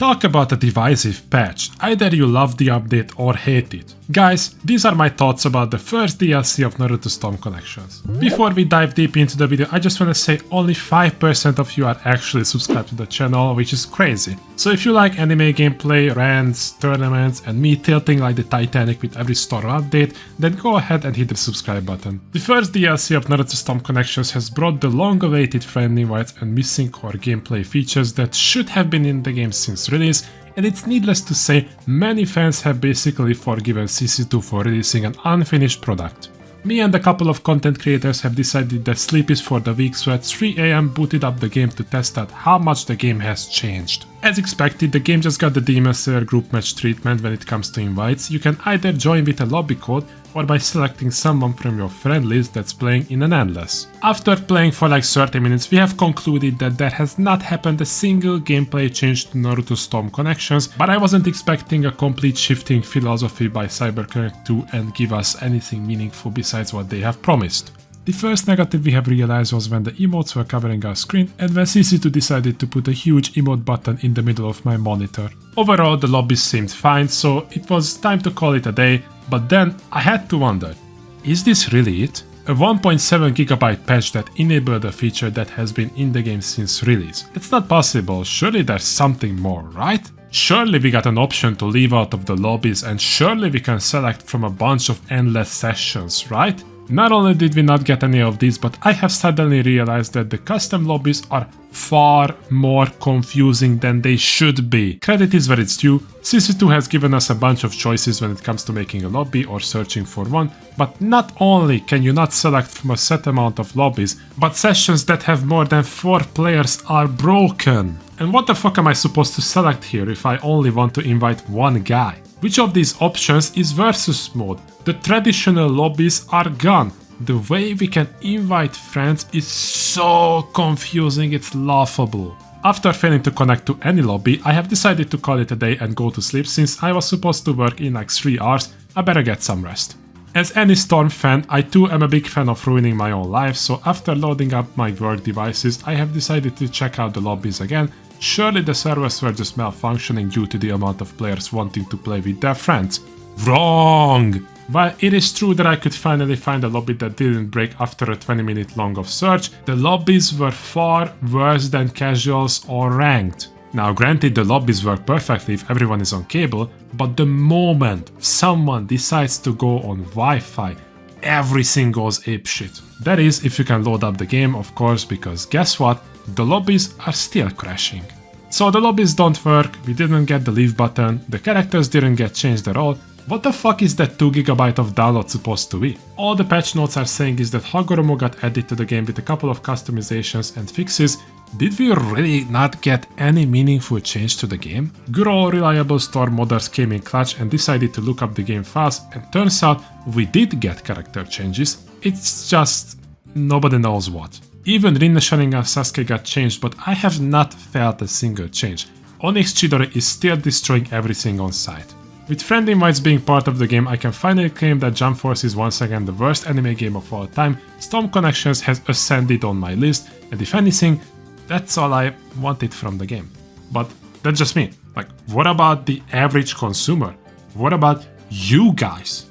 Talk about a divisive patch, either you love the update or hate it. Guys, these are my thoughts about the first DLC of Naruto Storm Connections. Before we dive deep into the video, I just wanna say only 5% of you are actually subscribed to the channel, which is crazy. So if you like anime gameplay, rants, tournaments, and me tilting like the Titanic with every Storm update, then go ahead and hit the subscribe button. The first DLC of Naruto Storm Connections has brought the long-awaited friend invites and missing core gameplay features that should have been in the game since release, and it's needless to say, many fans have basically forgiven CC2 for releasing an unfinished product. Me and a couple of content creators have decided that sleep is for the weak, so at 3 AM booted up the game to test out how much the game has changed. As expected, the game just got the Demon Slayer group match treatment when it comes to invites. You can either join with a lobby code or by selecting someone from your friend list that's playing in an endless. After playing for like 30 minutes, we have concluded that there has not happened a single gameplay change to Naruto Storm Connections, but I wasn't expecting a complete shifting philosophy by CyberConnect to and give us anything meaningful besides what they have promised. The first negative we have realized was when the emotes were covering our screen and when CC2 decided to put a huge emote button in the middle of my monitor. Overall, the lobbies seemed fine, so it was time to call it a day, but then I had to wonder, is this really it? A 1.7 GB patch that enabled a feature that has been in the game since release. It's not possible, surely there's something more, right? Surely we got an option to leave out of the lobbies and surely we can select from a bunch of endless sessions, right? Not only did we not get any of these, but I have suddenly realized that the custom lobbies are far more confusing than they should be. Credit is where it's due. CC2 has given us a bunch of choices when it comes to making a lobby or searching for one, but not only can you not select from a set amount of lobbies, but sessions that have more than 4 players are broken. And what the fuck am I supposed to select here if I only want to invite one guy? Which of these options is versus mode? The traditional lobbies are gone. The way we can invite friends is so confusing, it's laughable. After failing to connect to any lobby, I have decided to call it a day and go to sleep. Since I was supposed to work in like 3 hours, I better get some rest. As any Storm fan, I too am a big fan of ruining my own life, so after loading up my work devices, I have decided to check out the lobbies again. Surely the servers were just malfunctioning due to the amount of players wanting to play with their friends. Wrong! While it is true that I could finally find a lobby that didn't break after a 20-minute long of search, the lobbies were far worse than casuals or ranked. Now granted, the lobbies work perfectly if everyone is on cable, but the moment someone decides to go on Wi-Fi, everything goes apeshit. That is, if you can load up the game, of course, because guess what? The lobbies are still crashing. So the lobbies don't work, we didn't get the leave button, the characters didn't get changed at all. What the fuck is that 2 GB of download supposed to be? All the patch notes are saying is that Hagoromo got added to the game with a couple of customizations and fixes. Did we really not get any meaningful change to the game? Good old reliable Storm modders came in clutch and decided to look up the game files, and turns out we did get character changes. It's just nobody knows what. Even Rin Sharingan Sasuke got changed, but I have not felt a single change. Onyx Chidori is still destroying everything on sight. With friend invites being part of the game, I can finally claim that Jump Force is once again the worst anime game of all time. Storm Connections has ascended on my list, and if anything, that's all I wanted from the game. But that's just me. Like, what about the average consumer? What about you guys?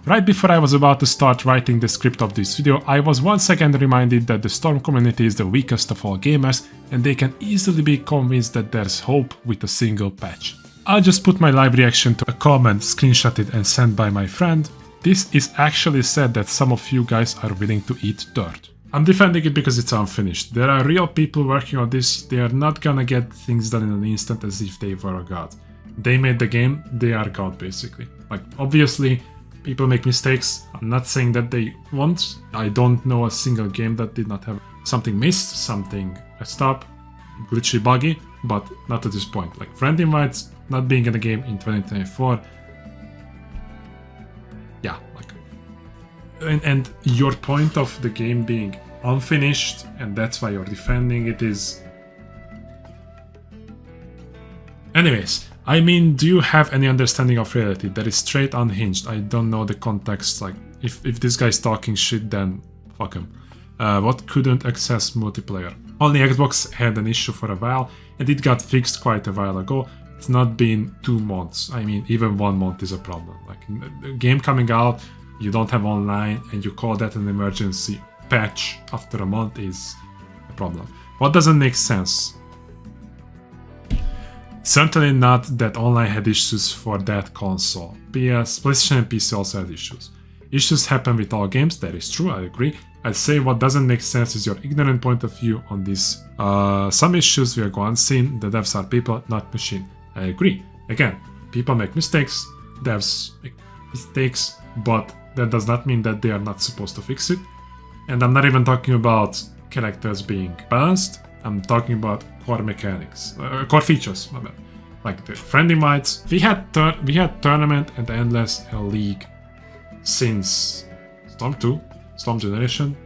Right before I was about to start writing the script of this video, I was once again reminded that the Storm community is the weakest of all gamers, and they can easily be convinced that there's hope with a single patch. I'll just put my live reaction to a comment, screenshotted and sent by my friend. This is actually said that some of you guys are willing to eat dirt. I'm defending it because it's unfinished. There are real people working on this, they are not gonna get things done in an instant as if they were a god. They made the game, they are god basically. Like, obviously, people make mistakes, I'm not saying that they won't. I don't know a single game that did not have something missed, something messed up, glitchy, buggy, but not to this point. Like, friend invites not being in the game in 2024. Yeah, like, and your point of the game being unfinished, and that's why you're defending it is... Anyways, I mean, do you have any understanding of reality? That is straight unhinged. I don't know the context. Like, if this guy's talking shit, then fuck him. What couldn't access multiplayer? Only Xbox had an issue for a while, and it got fixed quite a while ago. it's not been 2 months. I mean, even 1 month is a problem. Like, the game coming out, you don't have online, and you call that an emergency patch after a month is a problem. What doesn't make sense? Certainly not that online had issues for that console. PlayStation and PC also had issues. Issues happen with all games, that is true, I agree. I'd say what doesn't make sense is your ignorant point of view on this. Some issues will go unseen, the devs are people, not machine. I agree. Again, people make mistakes, devs make mistakes, but that does not mean that they are not supposed to fix it. And I'm not even talking about characters being balanced, I'm talking about core mechanics, core features, my bad. Like the friend invites. We had tournament and endless league since Storm 2, Storm Generation,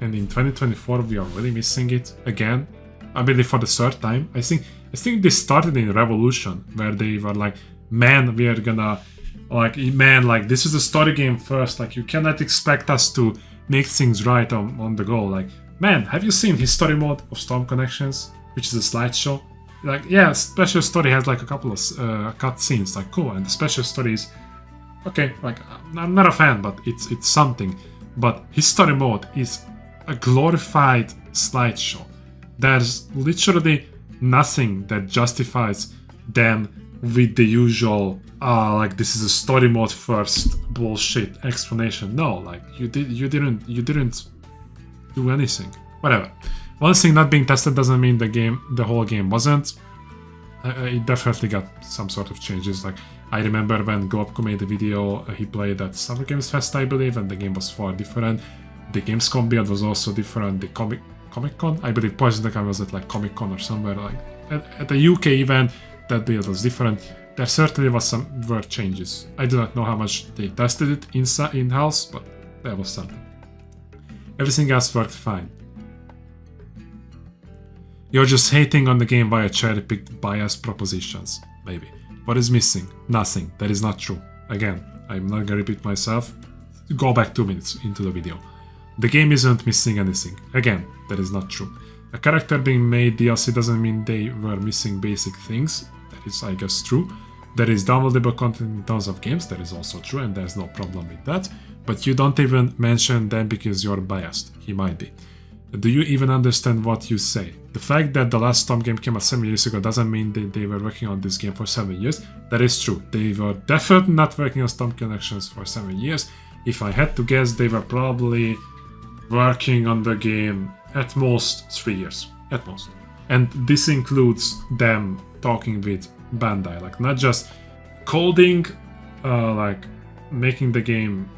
and in 2024 we are really missing it again. I believe for the 3rd time. I think this started in Revolution, where they were like, man, we are gonna, like, man, like, this is a story game first, like, you cannot expect us to make things right on the go. Like, man, have you seen history mode of Storm Connections, which is a slideshow? Like, yeah, special story has like a couple of cut scenes, like, cool, and the special story is okay. Like, I'm not a fan, but it's something. But history mode is a glorified slideshow. There's literally nothing that justifies them with the usual like, this is a story mode first bullshit explanation. No, like, you didn't do anything. Whatever. One thing not being tested doesn't mean the whole game wasn't. It definitely got some sort of changes. Like, I remember when Globko made a video, he played at Summer Games Fest, I believe, and the game was far different. The Gamescom build was also different. The Comic Con, I believe Poison the Gun was at like Comic Con or somewhere, like at the UK event, that build was different. There certainly were changes. I do not know how much they tested it in-house, but there was something. Everything else worked fine. You're just hating on the game via cherry-picked biased propositions. Maybe. What is missing? Nothing. That is not true. Again, I'm not gonna repeat myself. Go back 2 minutes into the video. The game isn't missing anything. Again, that is not true. A character being made DLC doesn't mean they were missing basic things. That is, I guess, true. There is downloadable content in tons of games. That is also true, and there's no problem with that. But you don't even mention them because you're biased. He might be. Do you even understand what you say? The fact that the last Storm game came out 7 years ago doesn't mean that they were working on this game for 7 years. That is true. They were definitely not working on Storm Connections for 7 years. If I had to guess, they were probably working on the game at most 3 years. At most. And this includes them talking with Bandai. Like, not just coding, like making the game,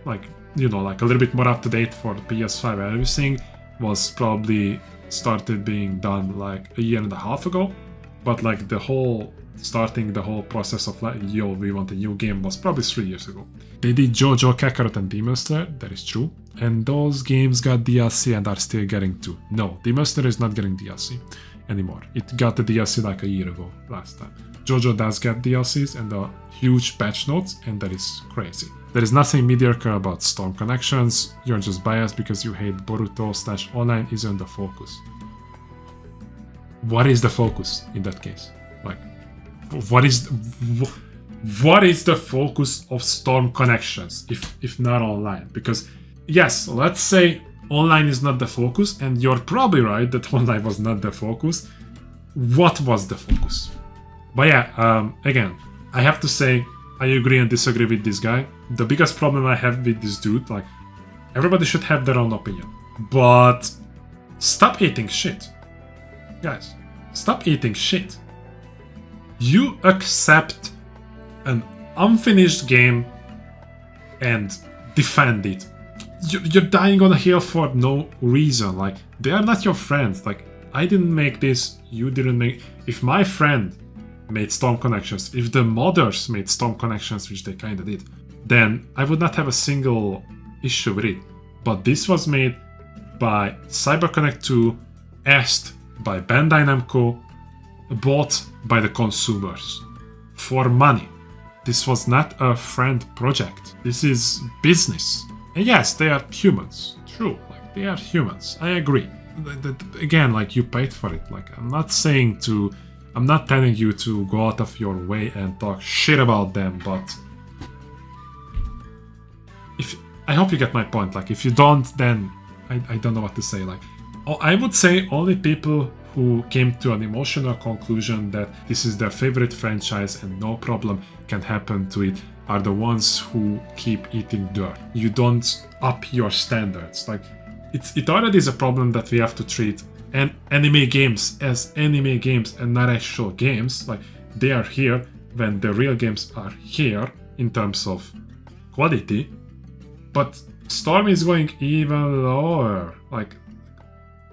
like, you know, like a little bit more up to date for PS5 and everything was probably started being done like a year and a half ago. But like starting the whole process of like, yo, we want a new game was probably 3 years ago. They did JoJo, Kakarot and Demon Slayer, that is true. And those games got DLC and are still getting to. No, Demon Slayer is not getting DLC anymore. It got the DLC like a year ago, last time. JoJo does get DLCs and a huge patch notes, and that is crazy. There is nothing mediocre about Storm Connections. You're just biased because you hate Boruto/online isn't the focus. What is the focus in that case? Like, what is the focus of Storm Connections if not online? Because yes, let's say online is not the focus, and you're probably right that online was not the focus. What was the focus? But yeah, again, I have to say I agree and disagree with this guy. The biggest problem I have with this dude, like, everybody should have their own opinion, but stop eating shit. Guys, stop eating shit. You accept an unfinished game and defend it. You're dying on a hill for no reason. Like, they are not your friends. Like, I didn't make this, you didn't make. If my friend made Storm Connections, if the modders made Storm Connections, which they kinda did, then I would not have a single issue with it. But this was made by CyberConnect 2, asked by Bandai Namco, bought by the consumers for money. This was not a friend project. This is business. And yes, they are humans. True, like, they are humans. I agree. Again, like, you paid for it. Like, I'm not saying to I'm not telling you to go out of your way and talk shit about them, but I hope you get my point. Like, if you don't, then I don't know what to say. Like, I would say only people who came to an emotional conclusion that this is their favorite franchise and no problem can happen to it are the ones who keep eating dirt. You don't up your standards. Like, it already is a problem that we have to treat anime games as anime games and not actual games. Like, they are here when the real games are here in terms of quality. But Storm is going even lower. Like,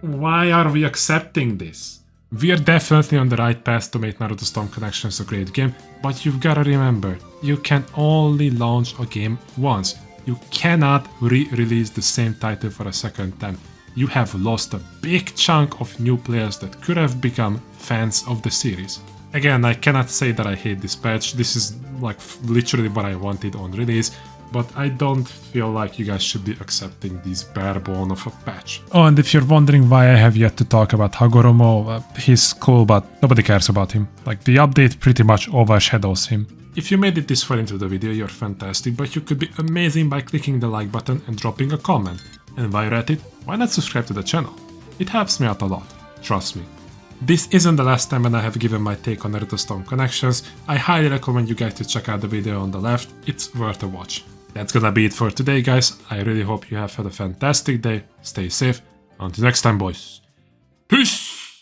why are we accepting this? We are definitely on the right path to make Naruto Storm Connections a great game, but you've gotta remember, you can only launch a game once. You cannot re-release the same title for a second time. You have lost a big chunk of new players that could have become fans of the series. Again, I cannot say that I hate this patch. This is like literally what I wanted on release. But I don't feel like you guys should be accepting this bare bone of a patch. Oh, and if you're wondering why I have yet to talk about Hagoromo, he's cool, but nobody cares about him. Like, the update pretty much overshadows him. If you made it this far into the video, you're fantastic, but you could be amazing by clicking the like button and dropping a comment. And while you're at it, why not subscribe to the channel? It helps me out a lot, trust me. This isn't the last time when I have given my take on Naruto Storm Connections. I highly recommend you guys to check out the video on the left, it's worth a watch. That's gonna be it for today, guys. I really hope you have had a fantastic day. Stay safe. Until next time, boys. Peace!